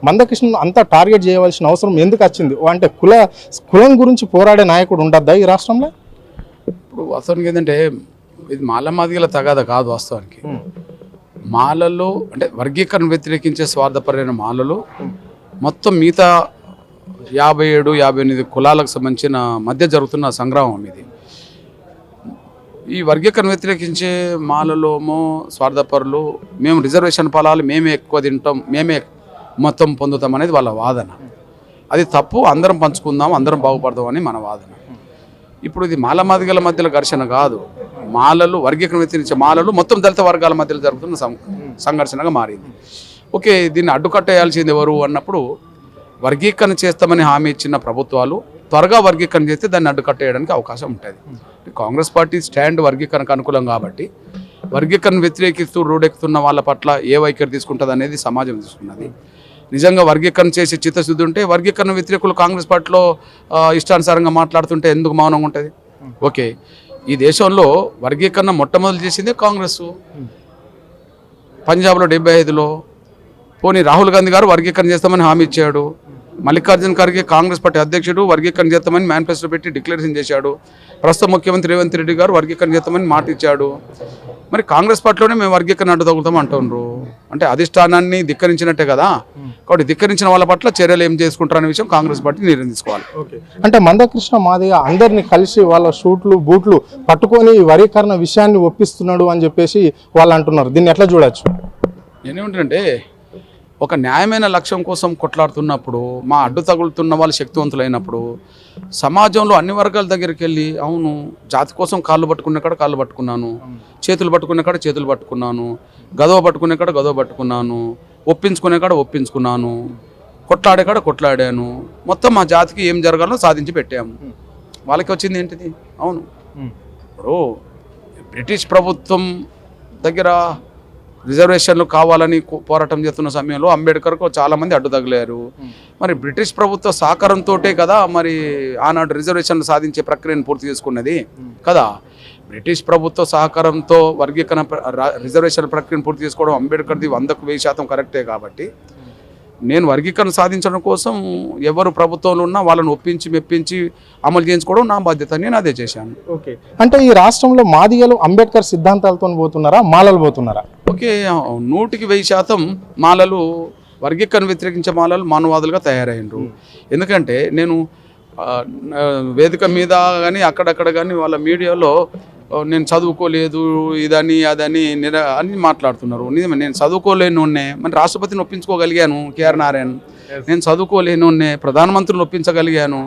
మందకృష్ణ అంతా టార్గెట్ చేయవలసిన అవసరం ఎందుకు వచ్చింది? అంటే కులం గురించి పోరాడే నాయకుడు ఉండద్దా ఈ రాష్ట్రంలో? ఇప్పుడు వాస్తవానికి ఏంటంటే ఇది మాల మాదిగల తగాద కాదు. వాస్తవానికి మాలల్లో అంటే వర్గీకరణ వ్యతిరేకించే స్వార్థపరమైన మాలలు మొత్తం మిగతా 57-58 కులాలకు సంబంధించిన మధ్య జరుగుతున్న సంగ్రామం ఇది. ఈ వర్గీకరణ వ్యతిరేకించే మాలలోమో స్వార్థపరులు మేము రిజర్వేషన్ ఫలాలు మేమే ఎక్కువ తింటాం, మేమే మొత్తం పొందుతాం అనేది వాళ్ళ వాదన. అది తప్పు. అందరం పంచుకుందాం, అందరం బాగుపడదాం అని మన వాదన. ఇప్పుడు ఇది మాల మాదిగల మధ్యలో ఘర్షణ కాదు. మాలలు వర్గీకరణ వ్యతిరేకించే మాలలు మొత్తం దళిత వర్గాల మధ్యలో జరుగుతున్న సంఘర్షణగా మారింది. ఓకే, దీన్ని అడ్డుకట్టేయాల్సింది ఎవరు అన్నప్పుడు వర్గీకరణ చేస్తామని హామీ ఇచ్చిన ప్రభుత్వాలు త్వరగా వర్గీకరణ చేస్తే దాన్ని అడ్డుకట్టేయడానికి అవకాశం ఉంటుంది. కాంగ్రెస్ పార్టీ స్టాండ్ వర్గీకరణకు అనుకూలం కాబట్టి వర్గీకరణ వ్యతిరేకిస్తూ రోడ్డెక్కుతున్న వాళ్ళ పట్ల ఏ వైఖరి తీసుకుంటుంది అనేది సమాజం తీసుకున్నది. నిజంగా వర్గీకరణ చేసే చిత్తశుద్ధి ఉంటే వర్గీకరణ వ్యతిరేకులు కాంగ్రెస్ పార్టీలో ఇష్టానుసారంగా మాట్లాడుతుంటే ఎందుకు మౌనంగా ఉంటుంది? ఓకే, ఈ దేశంలో వర్గీకరణ మొట్టమొదటి చేసిందే కాంగ్రెస్. పంజాబ్లో 75లో పోనీ రాహుల్ గాంధీ గారు వర్గీకరణ చేస్తామని హామీ ఇచ్చాడు. మల్లికార్జున ఖర్గే కాంగ్రెస్ పార్టీ అధ్యక్షుడు వర్గీకరణ చేస్తామని మేనిఫెస్టో పెట్టి డిక్లరేషన్ చేశాడు. ప్రస్తుత ముఖ్యమంత్రి రేవంత్ రెడ్డి గారు వర్గీకరణ చేస్తామని మాట ఇచ్చాడు. మరి కాంగ్రెస్ పార్టీలోనే మేము వర్గీకరణ అడ్డు తగులుతాం అంటున్నారు. అంటే అధిష్టానాన్ని ధిక్కరించినట్టే కదా. కాబట్టి ధిక్కరించిన వాళ్ళ పట్ల చర్యలు ఏం చేసుకుంటారనే విషయం కాంగ్రెస్ పార్టీ నిర్ణయం తీసుకోవాలి. అంటే మందకృష్ణ మాదిగ అందరినీ కలిసి వాళ్ళ షూట్లు బూట్లు పట్టుకొని వర్గీకరణ విషయాన్ని ఒప్పిస్తున్నాడు అని చెప్పేసి వాళ్ళు అంటున్నారు. దీన్ని ఎట్లా చూడొచ్చు? నేనేమంటానంటే ఒక న్యాయమైన లక్ష్యం కోసం కొట్లాడుతున్నప్పుడు మా అడ్డు తగులుతున్న వాళ్ళు శక్తివంతులైనప్పుడు సమాజంలో అన్ని వర్గాల దగ్గరికి వెళ్ళి అవును జాతి కోసం కాళ్ళు పట్టుకునే కాడ కాళ్ళు పట్టుకున్నాను, చేతులు పట్టుకునే కాడ చేతులు పట్టుకున్నాను, గదవ పట్టుకునే కాడ గదవ పట్టుకున్నాను, ఒప్పించుకునే కాడ ఒప్పించుకున్నాను, కొట్లాడే కాడ కొట్లాడాను, మొత్తం మా జాతికి ఏం జరగాలో సాధించి పెట్టాము. వాళ్ళకి వచ్చింది ఏంటిది? అవును, ఇప్పుడు బ్రిటిష్ ప్రభుత్వం దగ్గర రిజర్వేషన్లు కావాలని పోరాటం చేస్తున్న సమయంలో అంబేద్కర్కు చాలామంది అడ్డు తగిలారు. మరి బ్రిటిష్ ప్రభుత్వ సహకారంతో కదా మరి ఆనాడు రిజర్వేషన్లు సాధించే ప్రక్రియను పూర్తి చేసుకున్నది కదా. బ్రిటిష్ ప్రభుత్వ సహకారంతో వర్గీకరణ రిజర్వేషన్ ప్రక్రియను పూర్తి చేసుకోవడం అంబేద్కర్ది 100% కరెక్టే. కాబట్టి నేను వర్గీకరణ సాధించడం కోసం ఎవరు ప్రభుత్వంలో ఉన్నా వాళ్ళని ఒప్పించి మెప్పించి అమలు చేయించుకోవడం నా బాధ్యత. నేను అదే చేశాను. ఓకే, అంటే ఈ రాష్ట్రంలో మాదిగలు అంబేద్కర్ సిద్ధాంతాలతో పోతున్నారా, మాలలు పోతున్నారా? ఓకే, 100% మాలలు వర్గీకరణ వ్యతిరేకించే మాలలు మానవాదులుగా తయారైనరు. ఎందుకంటే నేను వేదిక మీద కానీ అక్కడక్కడ కానీ వాళ్ళ మీడియాలో నేను చదువుకోలేదు ఇదని అదని అని మాట్లాడుతున్నారు. నిజమే, నేను చదువుకోలేను. మరి రాష్ట్రపతిని ఒప్పించుకోగలిగాను, కేఆర్ నారాయణ. నేను చదువుకోలేను, ప్రధానమంత్రిని ఒప్పించగలిగాను.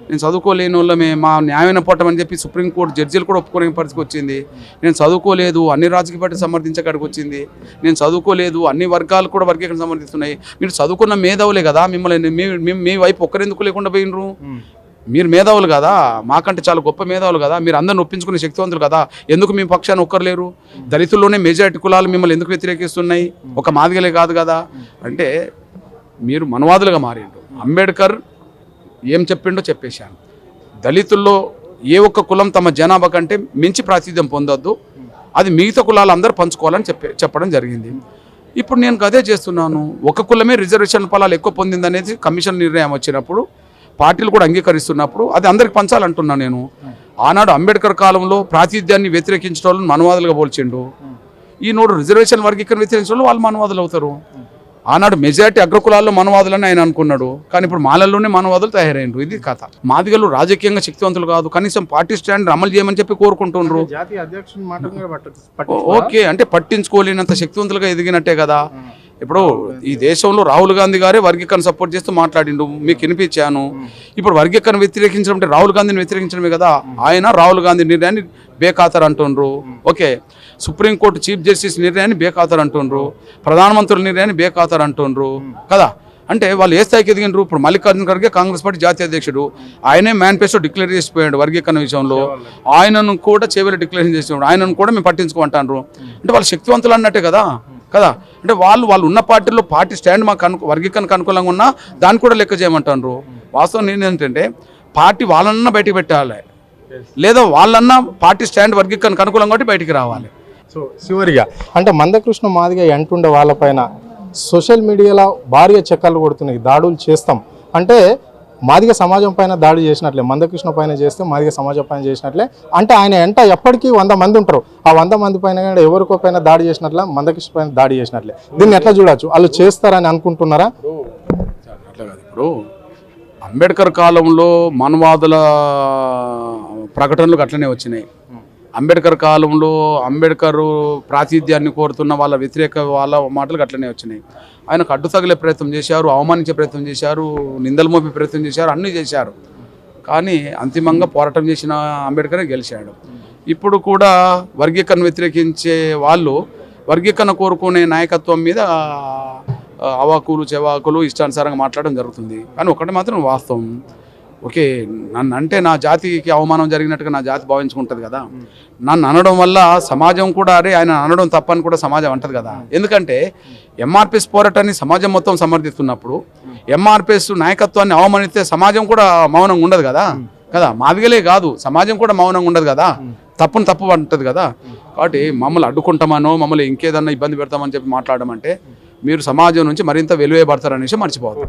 నేను చదువుకోలేని వాళ్ళమే మా న్యాయమైన పోవటం అని చెప్పి సుప్రీంకోర్టు జడ్జీలు కూడా ఒప్పుకునే పరిస్థితి వచ్చింది. నేను చదువుకోలేదు, అన్ని రాజకీయ పార్టీలు సమర్థించకాడికి వచ్చింది. నేను చదువుకోలేదు, అన్ని వర్గాలు కూడా వర్గీకరణ సమర్థిస్తున్నాయి. మీరు చదువుకున్న మేధావులే కదా, మిమ్మల్ని మీ వైపు ఒక్కరెందుకు లేకుండా పోయినరు? మీరు మేధావులు కదా, మాకంటే చాలా గొప్ప మేధావులు కదా, మీరు అందరిని ఒప్పించుకునే శక్తివంతులు కదా, ఎందుకు మీ పక్షాన్ని ఒక్కరు లేరు? దళితుల్లోనే మెజారిటీ కులాలు మిమ్మల్ని ఎందుకు వ్యతిరేకిస్తున్నాయి? ఒక మాదిగలే కాదు కదా. అంటే మీరు మనవాదులుగా మారిండు. అంబేద్కర్ ఏం చెప్పిండో చెప్పేశాను. దళితుల్లో ఏ ఒక్క కులం తమ జనాభా కంటే మించి ప్రాతినిధ్యం పొందొద్దు, అది మిగతా కులాలు అందరూ పంచుకోవాలని చెప్పడం జరిగింది. ఇప్పుడు నేను అదే చేస్తున్నాను. ఒక కులమే రిజర్వేషన్ ఫలాలు ఎక్కువ పొందిందనేది కమిషన్ నిర్ణయం వచ్చినప్పుడు పార్టీలు కూడా అంగీకరిస్తున్నప్పుడు అది అందరికి పంచాలంటున్నా నేను. ఆనాడు అంబేద్కర్ కాలంలో ప్రాతినిధ్యాన్ని వ్యతిరేకించడం వాళ్ళని మనవాదులుగా పోల్చిండు. ఈనాడు రిజర్వేషన్ వర్గీకరణ వ్యతిరేకించడం వాళ్ళు మనవాదులు అవుతారు. ఆనాడు మెజారిటీ అగ్రకులాల్లో మనవాదులని ఆయన అనుకున్నాడు, కానీ ఇప్పుడు మాలల్లోనే మనవాదులు తయారైనరు. ఇది కథ. మాదిగలు రాజకీయంగా శక్తివంతులు కాదు, కనీసం పార్టీ స్టాండ్ అమలు చేయమని చెప్పి కోరుకుంటున్నారు. ఓకే, అంటే పట్టించుకోలేనంత శక్తివంతులుగా ఎదిగినట్టే కదా. ఇప్పుడు ఈ దేశంలో రాహుల్ గాంధీ గారే వర్గీకరణ సపోర్ట్ చేస్తూ మాట్లాడిండు, మీకు వినిపించాను. ఇప్పుడు వర్గీకరణ వ్యతిరేకించడం అంటే రాహుల్ గాంధీని వ్యతిరేకించడమే కదా. ఆయన రాహుల్ గాంధీ నిర్ణయాన్ని బేఖాతరు అంటుండ్రు. ఓకే, సుప్రీంకోర్టు చీఫ్ జస్టిస్ నిర్ణయాన్ని బేఖాతరు అంటుండ్రు, ప్రధానమంత్రుల నిర్ణయాన్ని బేఖాతరు అంటుండ్రు కదా. అంటే వాళ్ళు ఏ స్థాయికి ఎదిగినారు? ఇప్పుడు మల్లికార్జున ఖర్గే కాంగ్రెస్ పార్టీ జాతీయ అధ్యక్షుడు, ఆయనే మేనిఫెస్టో డిక్లేర్ చేసిపోయాడు వర్గీకరణ విషయంలో. ఆయనను కూడా చేవెళ్ళి డిక్లరేషన్ చేసినాడు, ఆయనను కూడా మేము పట్టించుకోమంటారు. అంటే వాళ్ళు శక్తివంతులు అన్నట్టే కదా. అంటే వాళ్ళు ఉన్న పార్టీలో పార్టీ స్టాండ్ మాకు వర్గీకరణకు అనుకూలంగా ఉన్నా దాన్ని కూడా లెక్క చేయమంటారు. వాస్తవం ఏంటంటే పార్టీ వాళ్ళన్నా బయటకు పెట్టాలి, లేదా వాళ్ళన్నా పార్టీ స్టాండ్ వర్గీకరణకు అనుకూలంగా బయటికి రావాలి. సో చివరిగా అంటే మందకృష్ణ మాదిగ అంటుండే వాళ్ళపైన సోషల్ మీడియాలో భారీ చక్కర్లు కొడుతున్నాయి, దాడులు చేస్తాం అంటే మాదిగ సమాజం పైన దాడి చేసినట్లే, మందకృష్ణ పైన చేస్తే మాదిగ సమాజం పైన చేసినట్లే. అంటే ఆయన ఎంట ఎప్పటికీ 100 మంది ఉంటారు, ఆ 100 మంది పైన కానీ ఎవరికో పైన దాడి చేసినట్లే, మందకృష్ణ పైన దాడి చేసినట్లే. దీన్ని ఎట్లా చూడొచ్చు? వాళ్ళు చేస్తారని అనుకుంటున్నారా? అట్లా కాదు. ఇప్పుడు అంబేద్కర్ కాలంలో మనవాదుల ప్రకటనలు అట్లనే వచ్చినాయి. అంబేద్కర్ కాలంలో అంబేద్కర్ ప్రాతినిధ్యాన్ని కోరుతున్న వాళ్ళ వ్యతిరేక వాళ్ళ మాటలు అట్లనే వచ్చినాయి. ఆయనకు అడ్డు తగిలే ప్రయత్నం చేశారు, అవమానించే ప్రయత్నం చేశారు, నిందలు మోపే ప్రయత్నం చేశారు, అన్నీ చేశారు. కానీ అంతిమంగా పోరాటం చేసిన అంబేద్కరే గెలిచాడు. ఇప్పుడు కూడా వర్గీకరణ వ్యతిరేకించే వాళ్ళు వర్గీకరణ కోరుకునే నాయకత్వం మీద అవాకులు చెవాకులు ఇష్టానుసారంగా మాట్లాడడం జరుగుతుంది. కానీ ఒకటి మాత్రం వాస్తవం, ఓకే నన్ను అంటే నా జాతికి అవమానం జరిగినట్టుగా నా జాతి భావించుకుంటుంది కదా. నన్ను అనడం వల్ల సమాజం కూడా అరే ఆయన అనడం తప్పని కూడా సమాజం అంటది కదా. ఎందుకంటే ఎంఆర్పిఎస్ పోరాటాన్ని సమాజం మొత్తం సమర్థిస్తున్నప్పుడు ఎంఆర్పిఎస్ నాయకత్వాన్ని అవమానిస్తే సమాజం కూడా మౌనంగా ఉండదు కదా. మాదిగలే కాదు, సమాజం కూడా మౌనంగా ఉండదు కదా, తప్పును తప్పు అంటది కదా. కాబట్టి మమ్మల్ని అడ్డుకుంటామనో మమ్మల్ని ఇంకేదన్నా ఇబ్బంది పెడతామని చెప్పి మాట్లాడడం అంటే మీరు సమాజం నుంచి మరింత వెలువేయబడతారనేసి మర్చిపోవద్దు.